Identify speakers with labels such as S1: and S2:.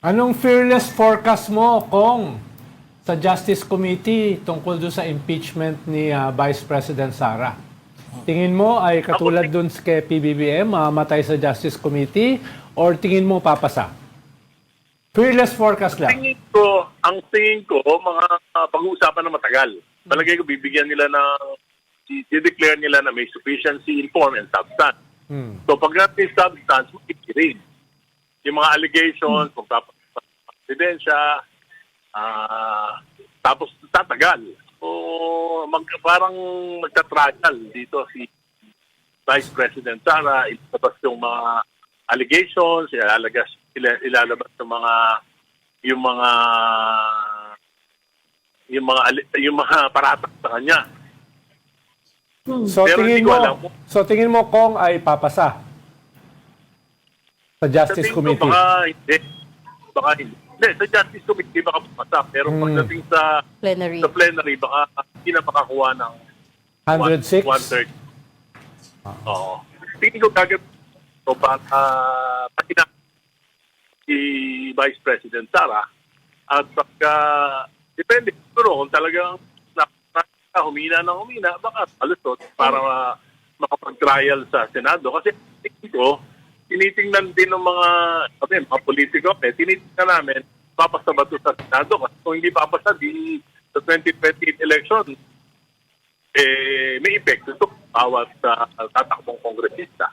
S1: Anong fearless forecast mo, Kong, sa Justice Committee tungkol doon sa impeachment ni Vice President Sara? Tingin mo ay katulad doon kay PBBM, mamatay sa Justice Committee, or tingin mo papasa? Fearless forecast lang.
S2: Ang tingin ko, mga pag-uusapan na matagal. Palagay ko, bibigyan nila i-declare nila na may sufficiency in form and substance. So pag natin substance, makikinig. Yung mga allegations, kung presidensya, tapos tatagal. So parang magta-trial dito si Vice President Sara, ilabas yung mga allegations, ilalabas yung mga paratak sa kanya.
S1: So
S2: Pero
S1: tingin mo Kong ay papasa sa Justice Committee?
S2: Baka hindi. Hindi, sa Justice Committee baka papasa. Pero pagdating sa plenary, baka hindi na makakuha ng
S1: 106?
S2: 130. Oo. Tingin ko gagawin so para si Vice President Sara at pagka depende siguro kung talagang humina, baka palusot para makapag-trial sa Senado. Kasi tingin ko, tinitingnan din ng mga politiko, tinitingnan namin, papasa ba ito sa Senado? Kasi kung hindi papasa, sa 2028 election, may epekto ito bawat tatakbong kongresista.